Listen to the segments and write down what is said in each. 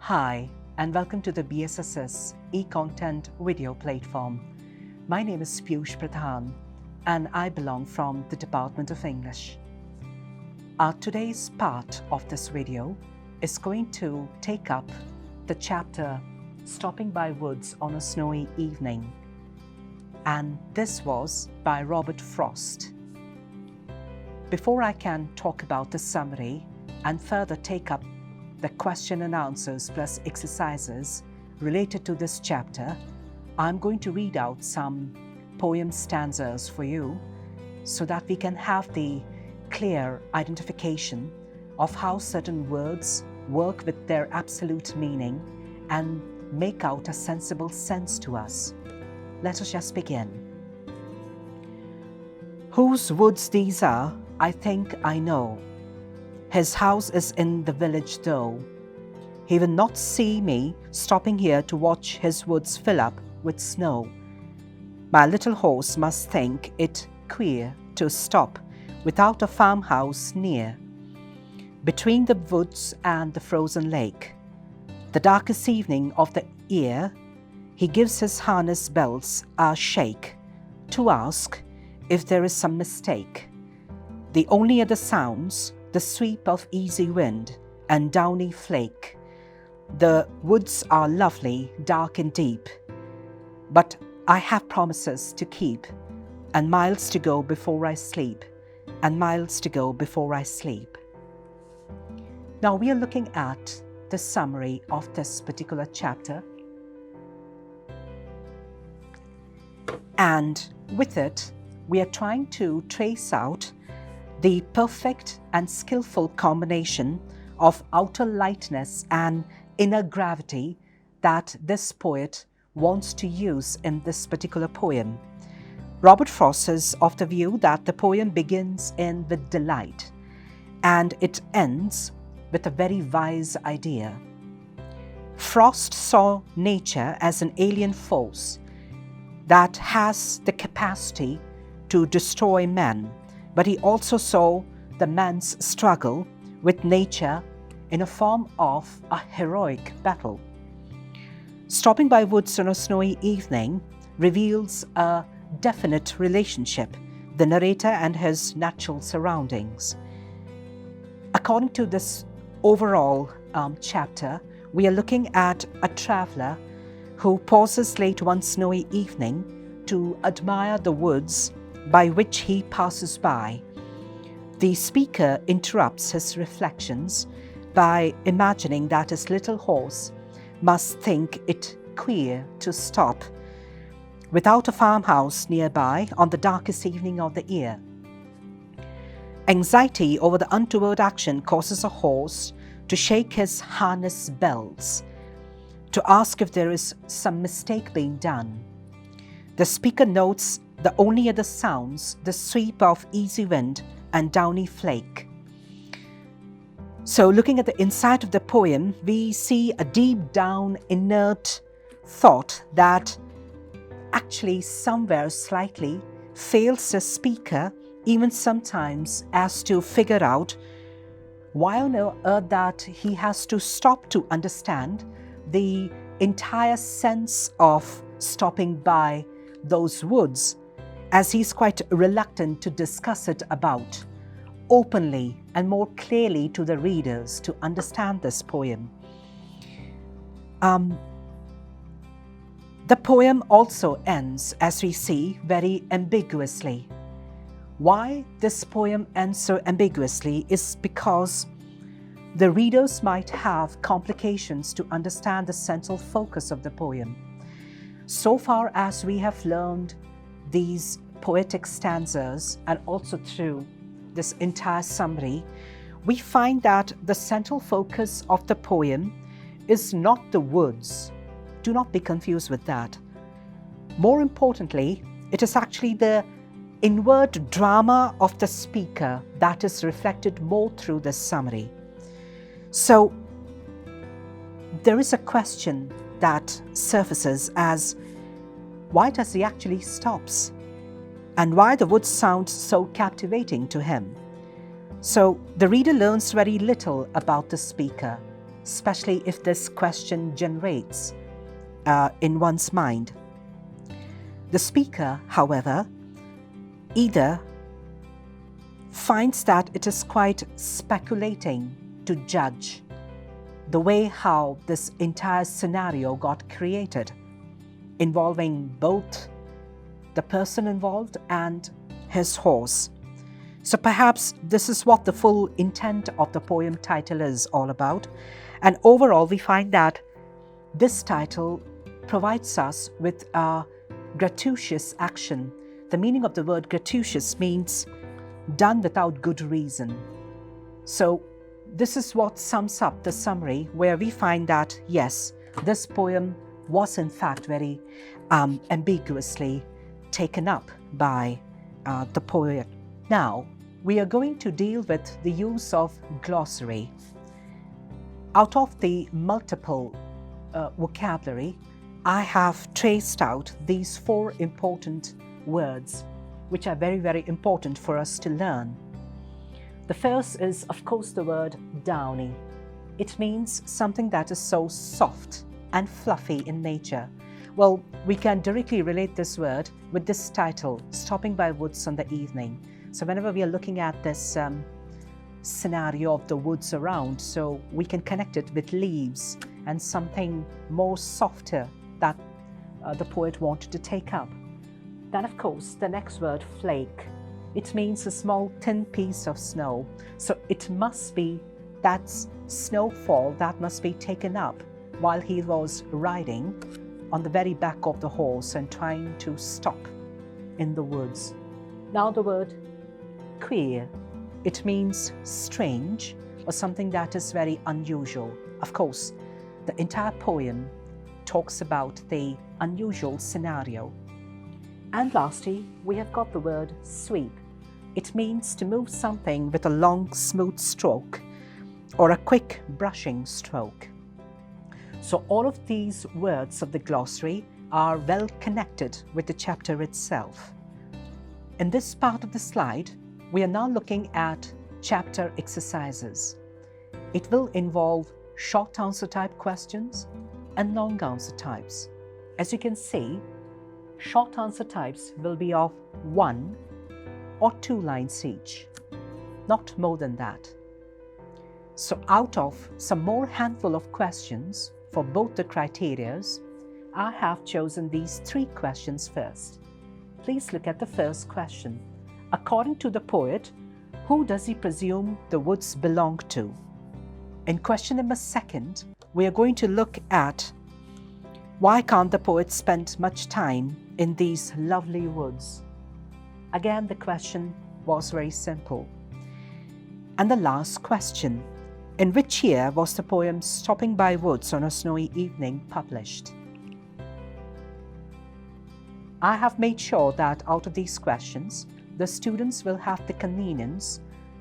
Hi, and welcome to the BSSS e-content video platform. My name is Piyush Pradhan, and I belong from the Department of English. Today's part of this video is going to take up the chapter Stopping by Woods on a Snowy Evening, and this was by Robert Frost. Before I can talk about the summary and further take up the question and answers plus exercises related to this chapter, I'm going to read out some poem stanzas for you so that we can have the clear identification of how certain words work with their absolute meaning and make out a sensible sense to us. Let us just begin. Whose woods these are, I think I know. His house is in the village though. He will not see me stopping here to watch his woods fill up with snow. My little horse must think it queer to stop without a farmhouse near. Between the woods and the frozen lake, the darkest evening of the year, he gives his harness bells a shake to ask if there is some mistake. The only other sounds, the sweep of easy wind and downy flake. The woods are lovely, dark and deep, but I have promises to keep, and miles to go before I sleep, and miles to go before I sleep. Now we are looking at the summary of this particular chapter, and with it we are trying to trace out the perfect and skillful combination of outer lightness and inner gravity that this poet wants to use in this particular poem. Robert Frost is of the view that the poem begins with delight and it ends with a very wise idea. Frost saw nature as an alien force that has the capacity to destroy man, but he also saw the man's struggle with nature in a form of a heroic battle. Stopping by woods on a snowy evening reveals a definite relationship, the narrator and his natural surroundings. According to this overall chapter, we are looking at a traveler who pauses late one snowy evening to admire the woods by which he passes by. The speaker interrupts his reflections by imagining that his little horse must think it queer to stop without a farmhouse nearby on the darkest evening of the year. Anxiety over the untoward action causes a horse to shake his harness bells, to ask if there is some mistake being done. The speaker notes the only other sounds, the sweep of easy wind and downy flake. So looking at the inside of the poem, we see a deep down inert thought that actually somewhere slightly fails the speaker even sometimes as to figure out why on earth that he has to stop to understand the entire sense of stopping by those woods, as he's quite reluctant to discuss it about openly and more clearly to the readers to understand this poem. The poem also ends, as we see, very ambiguously. Why this poem ends so ambiguously is because the readers might have complications to understand the central focus of the poem. So far as we have learned these poetic stanzas and also through this entire summary, we find that the central focus of the poem is not the woods. Do not be confused with that. More importantly, it is actually the inward drama of the speaker that is reflected more through this summary. So there is a question that surfaces as why does he actually stops? And why the woods sound so captivating to him? So the reader learns very little about the speaker, especially if this question generates in one's mind. The speaker, however, either finds that it is quite speculating to judge the way how this entire scenario got created, involving both the person involved and his horse. So perhaps this is what the full intent of the poem title is all about. And overall, we find that this title provides us with a gratuitous action. The meaning of the word gratuitous means done without good reason. So this is what sums up the summary, where we find that, yes, this poem was in fact very ambiguously taken up by the poet. Now, we are going to deal with the use of glossary. Out of the multiple vocabulary, I have traced out these 4 important words, which are very, very important for us to learn. The first is, of course, the word downy. It means something that is so soft and fluffy in nature. Well, we can directly relate this word with this title, Stopping by Woods on the Evening. So whenever we are looking at this scenario of the woods around, so we can connect it with leaves and something more softer that the poet wanted to take up. Then, of course, the next word, flake. It means a small thin piece of snow. So it must be that snowfall that must be taken up while he was riding on the very back of the horse and trying to stop in the woods. Now the word queer. It means strange or something that is very unusual. Of course, the entire poem talks about the unusual scenario. And lastly, we have got the word sweep. It means to move something with a long, smooth stroke or a quick brushing stroke. So all of these words of the glossary are well connected with the chapter itself. In this part of the slide, we are now looking at chapter exercises. It will involve short answer type questions and long answer types. As you can see, short answer types will be of 1 or 2 lines each, not more than that. So out of some more handful of questions for both the criterias, I have chosen these 3 questions first. Please look at the first question. According to the poet, who does he presume the woods belong to? In question number 2, we are going to look at why can't the poet spend much time in these lovely woods? Again, the question was very simple. And the last question, in which year was the poem Stopping by Woods on a Snowy Evening published? I have made sure that out of these questions, the students will have the convenience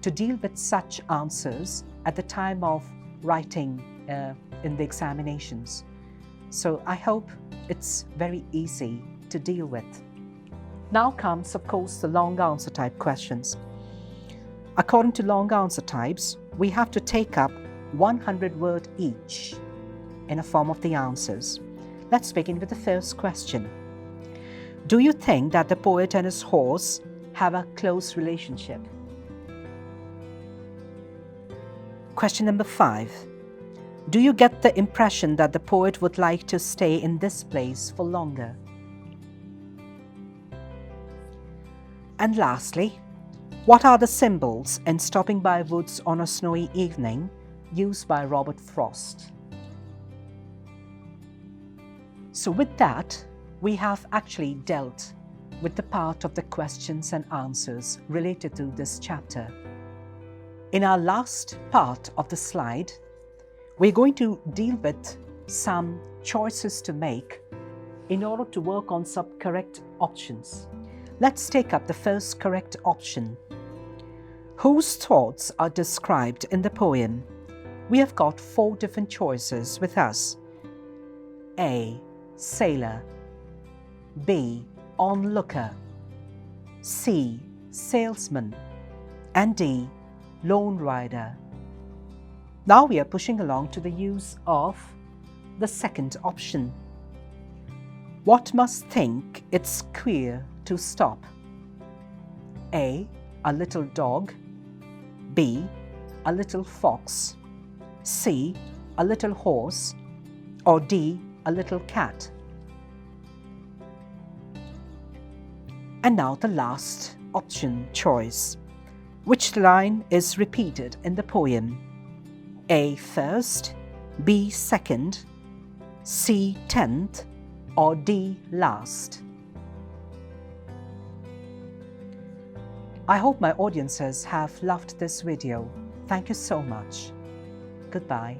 to deal with such answers at the time of writing in the examinations. So I hope it's very easy to deal with. Now comes, of course, the long answer type questions. According to long answer types, we have to take up 100 words each in a form of the answers. Let's begin with the first question. Do you think that the poet and his horse have a close relationship? Question number 5. Do you get the impression that the poet would like to stay in this place for longer? And lastly, what are the symbols in Stopping by Woods on a Snowy Evening used by Robert Frost? So with that, we have actually dealt with the part of the questions and answers related to this chapter. In our last part of the slide, we're going to deal with some choices to make in order to work on some correct options. Let's take up the first correct option. Whose thoughts are described in the poem? We have got 4 different choices with us. A. Sailor. B. Onlooker. C. Salesman. And D. Lone rider. Now we are pushing along to the use of the second option. What must think it's queer to stop? A little dog. B, a little fox. C, a little horse. Or D, a little cat. And now the last option choice. Which line is repeated in the poem? A first, B second, C 10th, or D last? I hope my audiences have loved this video. Thank you so much. Goodbye.